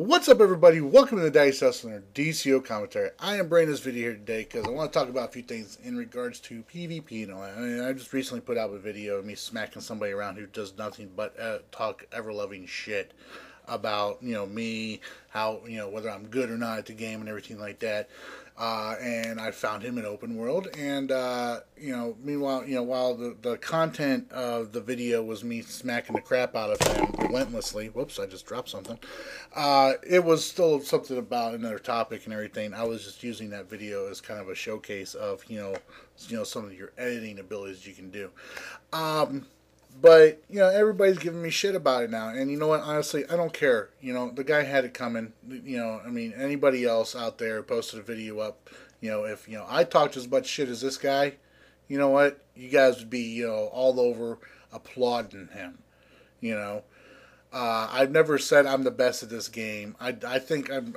What's up, everybody? Welcome to the Dice Hustler DCO commentary. I am bringing this video here today because I want to talk about a few things in regards to PvP and all that. I mean, I just recently put out a video of me smacking somebody around who does nothing but talk ever-loving shit about, me, how, whether I'm good or not at the game and everything like that. And I found him in open world, and meanwhile, while the content of the video was me smacking the crap out of him relentlessly. Whoops, I just dropped something. It was still something about another topic and everything. I was just using that video as kind of a showcase of some of your editing abilities you can do. But, everybody's giving me shit about it now. And you know what? Honestly, I don't care. The guy had it coming. Anybody else out there posted a video up. If, I talked as much shit as this guy, you know what? You guys would be, all over applauding him. I've never said I'm the best at this game. I think I'm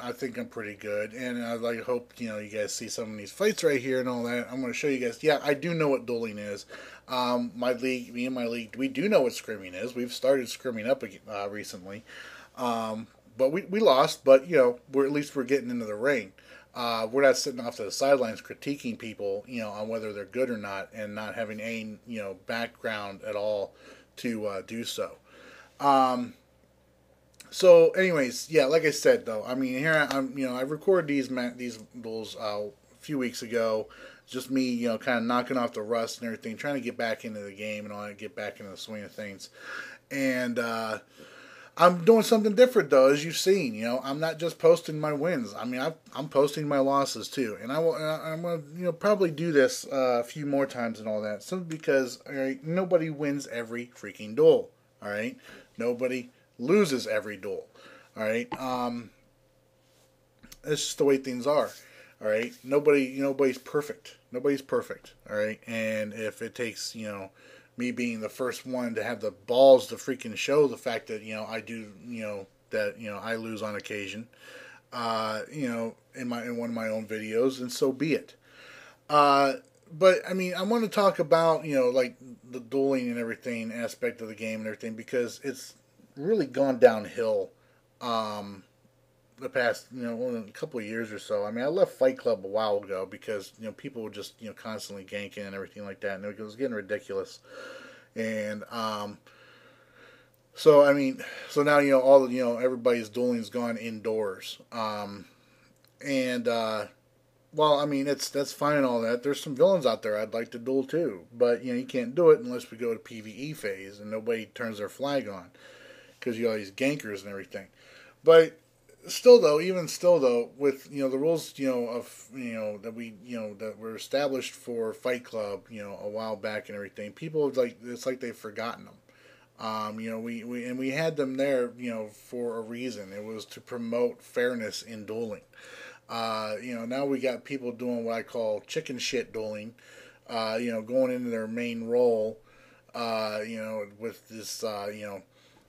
pretty good, and I hope you guys see some of these fights right here and all that. I'm going to show you guys. Yeah, I do know what dueling is. Me and my league, we do know what scrimming is. We've started scrimming up recently, but we lost. But we're at least we're getting into the ring. We're not sitting off to the sidelines critiquing people, on whether they're good or not, and not having any background at all to do so. So, anyways, yeah, like I said, though, here I recorded these duels a few weeks ago. Just me, kind of knocking off the rust and everything, trying to get back into the game and all that, get back into the swing of things. And I'm doing something different, though, as you've seen. I'm not just posting my wins. I'm posting my losses too, and I'm gonna probably do this a few more times and all that, simply because nobody wins every freaking duel. All right, nobody loses every duel. All right, it's just the way things are. All right, nobody's perfect. Nobody's perfect. All right, and if it takes me being the first one to have the balls to freaking show the fact that I do that I lose on occasion, in one of my own videos, and so be it. But I want to talk about like the dueling and everything aspect of the game and everything, because it's really gone downhill the past a couple of years or so. I left Fight Club a while ago because people were just constantly ganking and everything like that, and it was getting ridiculous. And so now all everybody's dueling's gone indoors. And well, that's fine and all that. There's some villains out there I'd like to duel too, but you can't do it unless we go to PvE phase, and nobody turns their flag on because you got these gankers and everything. But still though, with the rules that were established for Fight Club a while back and everything, people it's like they've forgotten them. We had them there for a reason. It was to promote fairness in dueling. Now we got people doing what I call chicken shit dueling. Going into their main role. With this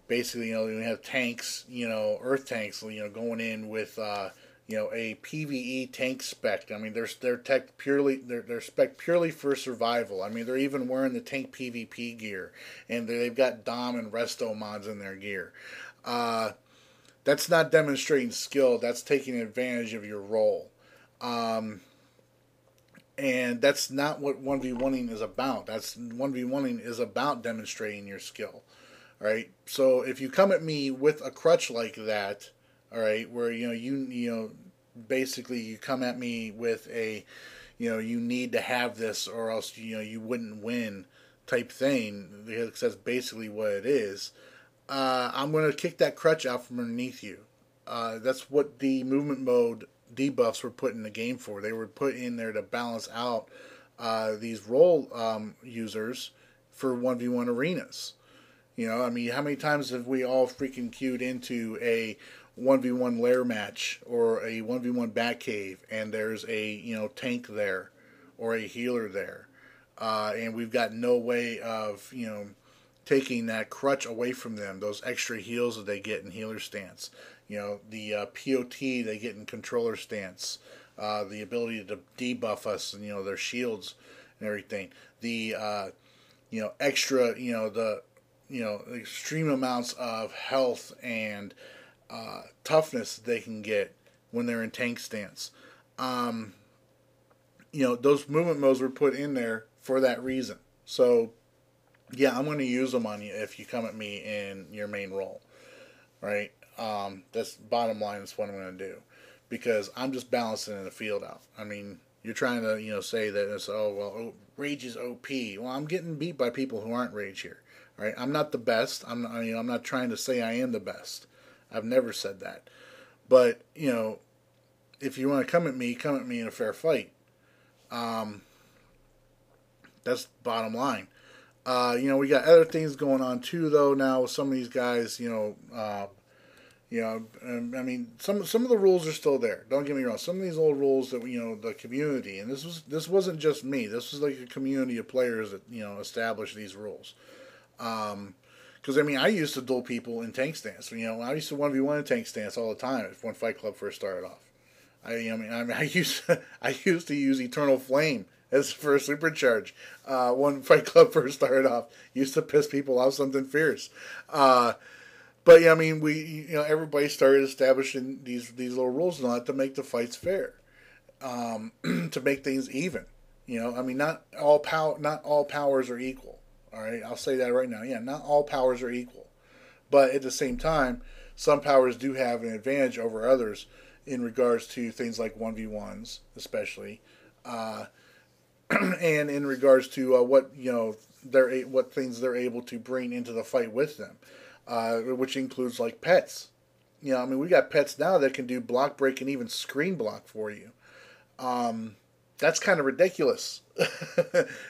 basically, we have tanks, earth tanks, going in with, a PvE tank spec. They're tech purely, they're spec purely for survival. They're even wearing the tank PvP gear, and they've got Dom and Resto mods in their gear. That's not demonstrating skill. That's taking advantage of your role. And that's not what 1v1ing is about. 1v1ing is about demonstrating your skill. All right. So if you come at me with a crutch like that, all right, where basically you come at me with a you need to have this or else you wouldn't win type thing, because that's basically what it is. I'm going to kick that crutch out from underneath you. That's what the movement mode debuffs were put in the game for. They were put in there to balance out these role users for 1v1 arenas. How many times have we all freaking queued into a 1v1 lair match or a 1v1 Batcave, and there's a tank there or a healer there, and we've got no way of taking that crutch away from them, those extra heals that they get in healer stance, the POT they get in controller stance, the ability to debuff us and their shields and everything, the extra the extreme amounts of health and toughness they can get when they're in tank stance. Those movement modes were put in there for that reason. So, yeah, I'm going to use them on you if you come at me in your main role, right? That's bottom line. Is what I'm going to do, because I'm just balancing the field out. I mean, you're trying to say that it's rage is OP. Well, I'm getting beat by people who aren't rage here, right? I'm not the best. I'm not trying to say I am the best. I've never said that. But if you want to come at me in a fair fight. That's bottom line. We got other things going on too, though. Now with some of these guys, I mean, some of the rules are still there. Don't get me wrong. Some of these old rules that the community, and this wasn't just me. This was like a community of players that established these rules. Because I mean, I used to duel people in tank stance. I used to 1v1 in tank stance all the time when Fight Club first started off. I used to use Eternal Flame as for a supercharge when Fight Club first started off. Used to piss people off something fierce. But yeah, I mean, everybody started establishing these little rules and all that to make the fights fair, to make things even. I mean, not all powers are equal. All right, I'll say that right now. Yeah, not all powers are equal, but at the same time, some powers do have an advantage over others in regards to things like 1v1s, especially, and in regards to what things they're able to bring into the fight with them. Which includes like pets. I mean, we got pets now that can do block break and even screen block for you. That's kind of ridiculous.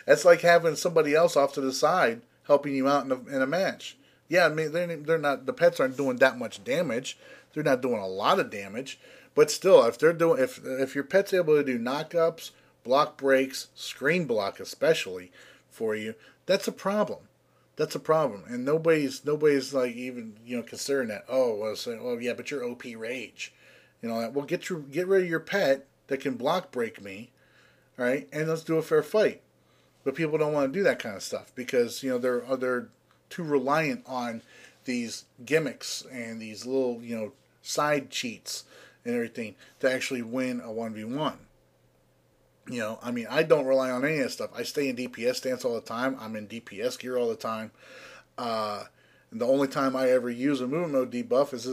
That's like having somebody else off to the side helping you out in a match. Yeah, I mean, they're not. The pets aren't doing that much damage. They're not doing a lot of damage, but still, if your pet's able to do knockups, block breaks, screen block especially for you, that's a problem. That's a problem, and nobody's like even considering that. Yeah, but you're OP rage, Well, get rid of your pet that can block break me, all right, and let's do a fair fight. But people don't want to do that kind of stuff because they're too reliant on these gimmicks and these little side cheats and everything to actually win a 1v1. I mean, I don't rely on any of that stuff. I stay in DPS stance all the time. I'm in DPS gear all the time. And the only time I ever use a movement mode debuff is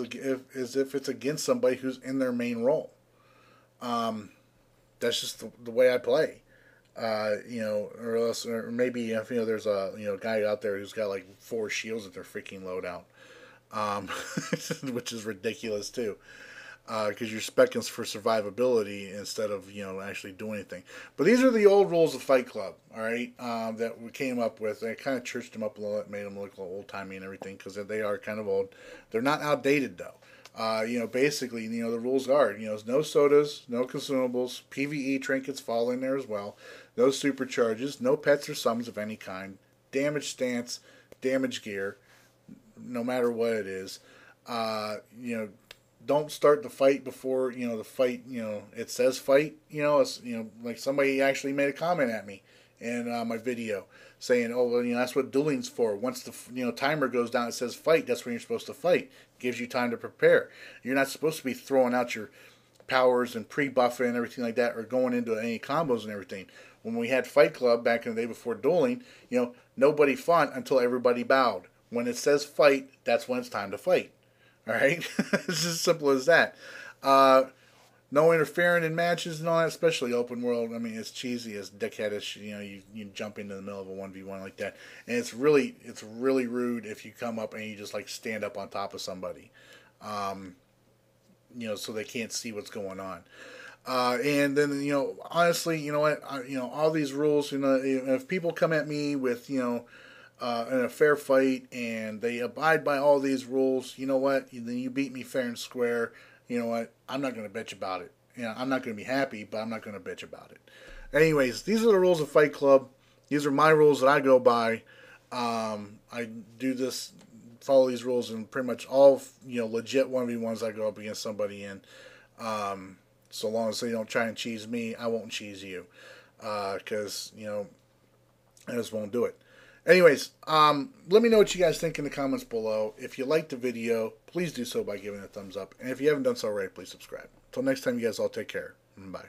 if it's against somebody who's in their main role. That's just the way I play. Or maybe if there's a guy out there who's got like 4 shields at their freaking loadout, which is ridiculous too. Because you're specking for survivability instead of actually doing anything. But these are the old rules of Fight Club, all right, that we came up with. I kind of churched them up a little, made them look a little old timey and everything because they are kind of old. They're not outdated though. Basically, the rules are no sodas, no consumables, PVE trinkets fall in there as well, no supercharges, no pets or summons of any kind, damage stance, damage gear, no matter what it is. Don't start the fight before the fight. It says fight. Like somebody actually made a comment at me in my video saying, "Oh, well, that's what dueling's for. Once the timer goes down, it says fight. That's when you're supposed to fight. Gives you time to prepare. You're not supposed to be throwing out your powers and pre-buffing and everything like that, or going into any combos and everything. When we had Fight Club back in the day before dueling, nobody fought until everybody bowed. When it says fight, that's when it's time to fight." All right, it's as simple as that. No interfering in matches and all that, especially open world. I mean, it's cheesy as dickheadish. You jump into the middle of a 1v1 like that, and it's really rude if you come up and you just like stand up on top of somebody, so they can't see what's going on. And then honestly, what, all these rules. If people come at me with in a fair fight and they abide by all these rules, you know what? Then you beat me fair and square. You know what? I'm not going to bitch about it. I'm not going to be happy, but I'm not going to bitch about it. Anyways, these are the rules of Fight Club. These are my rules that I go by. I do this, follow these rules in pretty much all legit 1v1s I go up against somebody in. So long as they don't try and cheese me, I won't cheese you. Because I just won't do it. Anyways, let me know what you guys think in the comments below. If you liked the video, please do so by giving it a thumbs up. And if you haven't done so already, please subscribe. Until next time, you guys all take care. Bye.